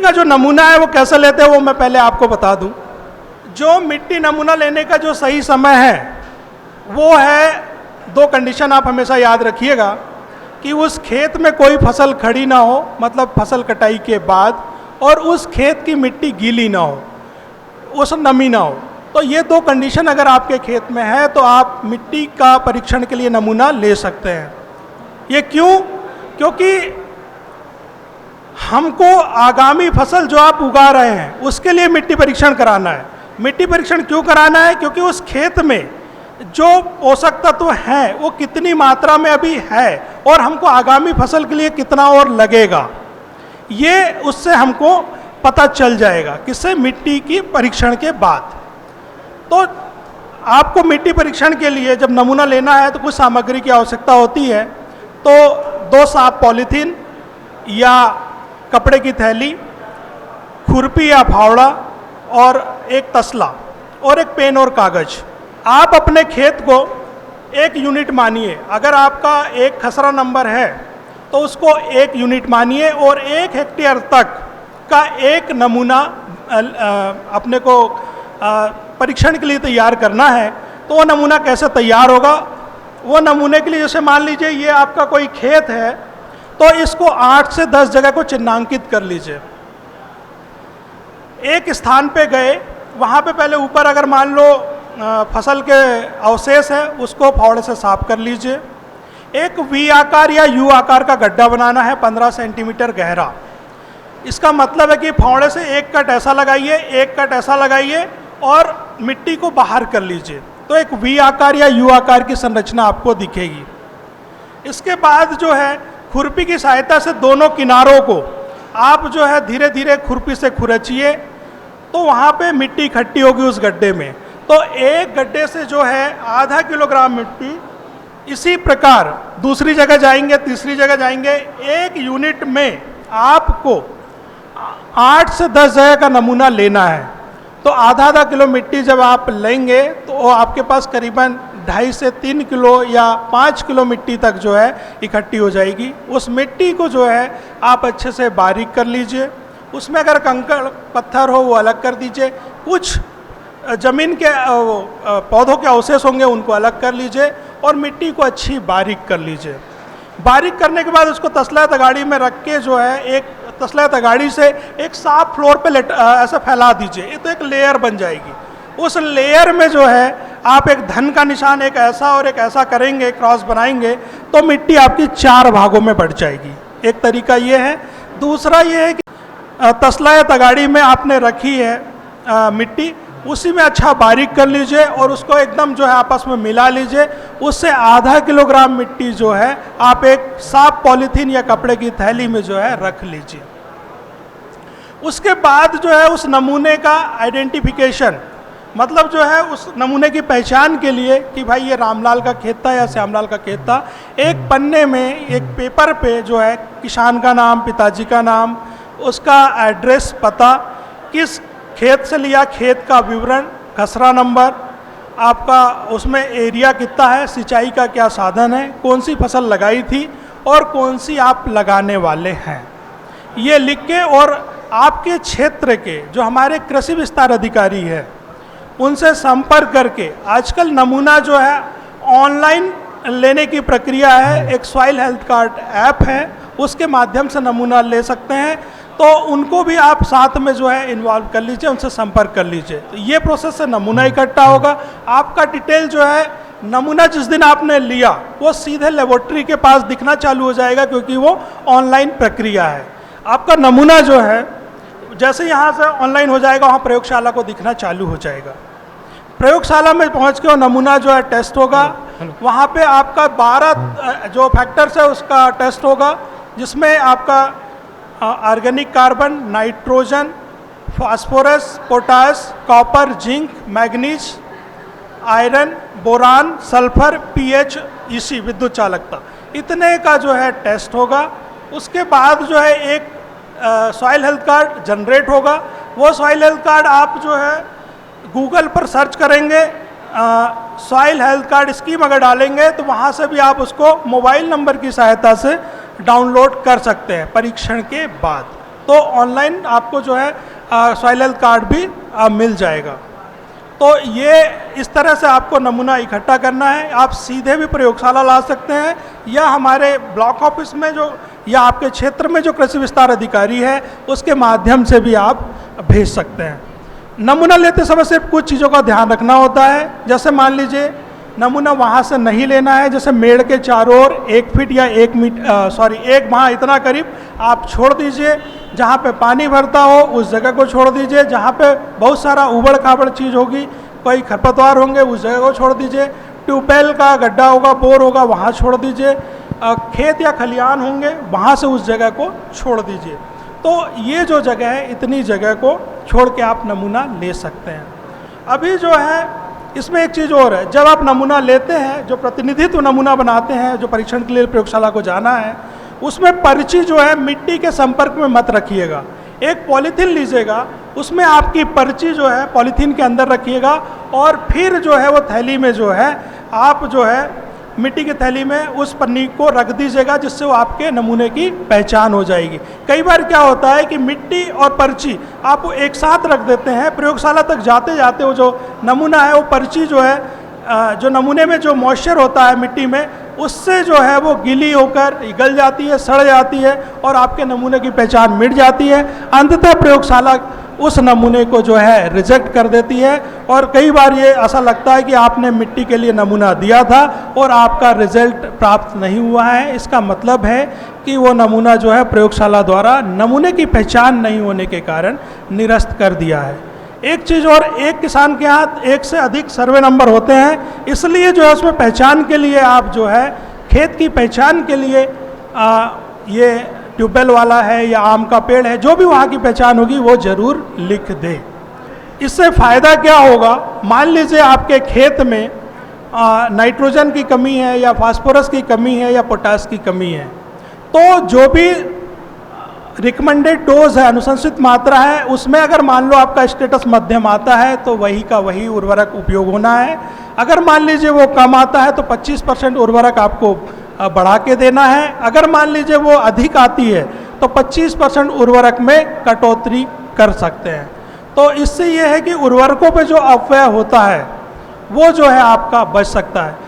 का जो नमूना है वो कैसे लेते हैं वो मैं पहले आपको बता दूं। जो मिट्टी नमूना लेने का जो सही समय है वो है, दो कंडीशन आप हमेशा याद रखिएगा कि उस खेत में कोई फसल खड़ी ना हो, मतलब फसल कटाई के बाद, और उस खेत की मिट्टी गीली ना हो, उस नमी ना हो। तो ये दो कंडीशन अगर आपके खेत में है तो आप मिट्टी का परीक्षण के लिए नमूना ले सकते हैं। ये क्यों? क्योंकि हमको आगामी फसल जो आप उगा रहे हैं उसके लिए मिट्टी परीक्षण कराना है। मिट्टी परीक्षण क्यों कराना है? क्योंकि उस खेत में जो पोषक तत्व हैं वो कितनी मात्रा में अभी है और हमको आगामी फसल के लिए कितना और लगेगा, ये उससे हमको पता चल जाएगा। किससे? मिट्टी की परीक्षण के बाद। तो आपको मिट्टी परीक्षण के लिए जब नमूना लेना है तो कुछ सामग्री की आवश्यकता होती है। तो 2 साफ पॉलीथीन या कपड़े की थैली, खुरपी या फावड़ा और एक तसला और एक पेन और कागज। आप अपने खेत को 1 यूनिट मानिए। अगर आपका एक खसरा नंबर है तो उसको 1 यूनिट मानिए और 1 हेक्टेयर तक का एक नमूना अपने को परीक्षण के लिए तैयार करना है। तो वो नमूना कैसे तैयार होगा? वो नमूने के लिए जैसे मान लीजिए ये आपका कोई खेत है तो इसको 8 से 10 जगह को चिन्हांकित कर लीजिए। एक स्थान पे गए, वहाँ पे पहले ऊपर अगर मान लो फसल के अवशेष है उसको फावड़े से साफ कर लीजिए। एक वी आकार या यू आकार का गड्ढा बनाना है 15 सेंटीमीटर गहरा। इसका मतलब है कि फावड़े से एक कट ऐसा लगाइए, एक कट ऐसा लगाइए और मिट्टी को बाहर कर लीजिए। तो एक वी आकार या यू आकार की संरचना आपको दिखेगी। इसके बाद जो है खुरपी की सहायता से दोनों किनारों को आप जो है धीरे धीरे खुरपी से खुरचिए तो वहाँ पे मिट्टी इकट्ठी होगी उस गड्ढे में। तो एक गड्ढे से जो है आधा किलोग्राम मिट्टी, इसी प्रकार दूसरी जगह जाएंगे, तीसरी जगह जाएंगे। 1 यूनिट में आपको 8 से 10 जगह का नमूना लेना है। तो आधा किलो मिट्टी जब आप लेंगे तो आपके पास करीबन 2.5 से 3 किलो या 5 किलो मिट्टी तक जो है इकट्ठी हो जाएगी। उस मिट्टी को जो है आप अच्छे से बारीक कर लीजिए। उसमें अगर कंकड़ पत्थर हो वो अलग कर दीजिए। कुछ जमीन के पौधों के अवशेष होंगे उनको अलग कर लीजिए और मिट्टी को अच्छी बारीक कर लीजिए। बारीक करने के बाद उसको तसला तगाड़ी में रख के जो है एक तसला तगाड़ी से एक साफ फ्लोर पे ऐसा फैला दीजिए। ये तो एक लेयर बन जाएगी। उस लेयर में जो है आप एक धन का निशान एक ऐसा और एक ऐसा करेंगे, क्रॉस बनाएंगे तो मिट्टी आपकी 4 भागों में बढ़ जाएगी। एक तरीका ये है। दूसरा ये है कि तसला या तगाड़ी में आपने रखी है मिट्टी, उसी में अच्छा बारीक कर लीजिए और उसको एकदम जो है आपस में मिला लीजिए। उससे आधा किलोग्राम मिट्टी जो है आप एक साफ पॉलीथीन या कपड़े की थैली में जो है रख लीजिए। उसके बाद जो है उस नमूने का आइडेंटिफिकेशन, मतलब जो है उस नमूने की पहचान के लिए कि भाई ये रामलाल का खेत था या श्यामलाल का खेत था, एक पन्ने में एक पेपर पे जो है किसान का नाम, पिताजी का नाम, उसका एड्रेस, पता, किस खेत से लिया, खेत का विवरण, खसरा नंबर, आपका उसमें एरिया कितना है, सिंचाई का क्या साधन है, कौन सी फसल लगाई थी और कौन सी आप लगाने वाले हैं, ये लिख के और आपके क्षेत्र के जो हमारे कृषि विस्तार अधिकारी है उनसे संपर्क करके, आजकल नमूना जो है ऑनलाइन लेने की प्रक्रिया है। एक सॉइल हेल्थ कार्ड ऐप है, उसके माध्यम से नमूना ले सकते हैं। तो उनको भी आप साथ में जो है इन्वॉल्व कर लीजिए, उनसे संपर्क कर लीजिए। तो ये प्रोसेस से नमूना इकट्ठा होगा। आपका डिटेल जो है नमूना जिस दिन आपने लिया वो सीधे लेबोरेटरी के पास दिखना चालू हो जाएगा, क्योंकि वो ऑनलाइन प्रक्रिया है। आपका नमूना जो है जैसे यहाँ से ऑनलाइन हो जाएगा वहाँ प्रयोगशाला को दिखना चालू हो जाएगा। प्रयोगशाला में पहुँच के वो नमूना जो है टेस्ट होगा। वहाँ पे आपका 12 जो फैक्टर्स है उसका टेस्ट होगा, जिसमें आपका organic carbon, nitrogen, phosphorus, potash, copper, zinc, manganese, iron, boron, sulphur, pH, EC, विद्युत चालकता, इतने का जो है टेस्ट होगा। उसके बाद जो है एक सॉइल हेल्थ कार्ड जनरेट होगा। वो सॉइल हेल्थ कार्ड आप जो है गूगल पर सर्च करेंगे, सॉइल हेल्थ कार्ड स्कीम अगर डालेंगे तो वहाँ से भी आप उसको मोबाइल नंबर की सहायता से डाउनलोड कर सकते हैं परीक्षण के बाद। तो ऑनलाइन आपको जो है सॉइल हेल्थ कार्ड भी मिल जाएगा। तो ये इस तरह से आपको नमूना इकट्ठा करना है। आप सीधे भी प्रयोगशाला ला सकते हैं या हमारे ब्लॉक ऑफिस में जो या आपके क्षेत्र में जो कृषि विस्तार अधिकारी है उसके माध्यम से भी आप भेज सकते हैं। नमूना लेते समय सिर्फ कुछ चीज़ों का ध्यान रखना होता है। जैसे मान लीजिए नमूना वहाँ से नहीं लेना है, जैसे मेड़ के चारों ओर 1 फीट या 1 माह इतना करीब आप छोड़ दीजिए। जहाँ पे पानी भरता हो उस जगह को छोड़ दीजिए। जहाँ पे बहुत सारा उबड़ खाबड़ चीज़ होगी, कोई खरपतवार होंगे, उस जगह को छोड़ दीजिए। ट्यूबवेल का गड्ढा होगा, बोर होगा, वहाँ छोड़ दीजिए। खेत या खलिहान होंगे, वहाँ से उस जगह को छोड़ दीजिए। तो ये जो जगह है, इतनी जगह को छोड़ के आप नमूना ले सकते हैं। अभी जो है इसमें एक चीज़ और है, जब आप नमूना लेते हैं, जो प्रतिनिधित्व नमूना बनाते हैं, जो परीक्षण के लिए प्रयोगशाला को जाना है, उसमें पर्ची जो है मिट्टी के संपर्क में मत रखिएगा। एक पॉलीथीन लीजिएगा, उसमें आपकी पर्ची जो है पॉलीथीन के अंदर रखिएगा और फिर जो है वो थैली में जो है आप जो है मिट्टी की थैली में उस पन्नी को रख दीजिएगा, जिससे वो आपके नमूने की पहचान हो जाएगी। कई बार क्या होता है कि मिट्टी और पर्ची आप एक साथ रख देते हैं, प्रयोगशाला तक जाते जाते वो जो नमूना है वो पर्ची जो है जो नमूने में जो मॉइस्चर होता है मिट्टी में, उससे जो है वो गीली होकर गल जाती है, सड़ जाती है और आपके नमूने की पहचान मिट जाती है। अंततः प्रयोगशाला उस नमूने को जो है रिजेक्ट कर देती है और कई बार ये ऐसा लगता है कि आपने मिट्टी के लिए नमूना दिया था और आपका रिजल्ट प्राप्त नहीं हुआ है। इसका मतलब है कि वो नमूना जो है प्रयोगशाला द्वारा नमूने की पहचान नहीं होने के कारण निरस्त कर दिया है। एक चीज़ और, एक किसान के यहाँ एक से अधिक सर्वे नंबर होते हैं, इसलिए जो है उसमें पहचान के लिए आप जो है खेत की पहचान के लिए ये ट्यूबवेल वाला है या आम का पेड़ है, जो भी वहाँ की पहचान होगी वो ज़रूर लिख दे। इससे फ़ायदा क्या होगा, मान लीजिए आपके खेत में नाइट्रोजन की कमी है या फास्फोरस की कमी है या पोटास की कमी है, तो जो भी रिकमेंडेड डोज है, अनुशंसित मात्रा है, उसमें अगर मान लो आपका स्टेटस मध्यम आता है तो वही का वही उर्वरक उपयोग होना है। अगर मान लीजिए वो कम आता है तो 25% उर्वरक आपको बढ़ा के देना है। अगर मान लीजिए वो अधिक आती है तो 25% उर्वरक में कटौती कर सकते हैं। तो इससे ये है कि उर्वरकों पे जो अपव्यय होता है वो जो है आपका बच सकता है।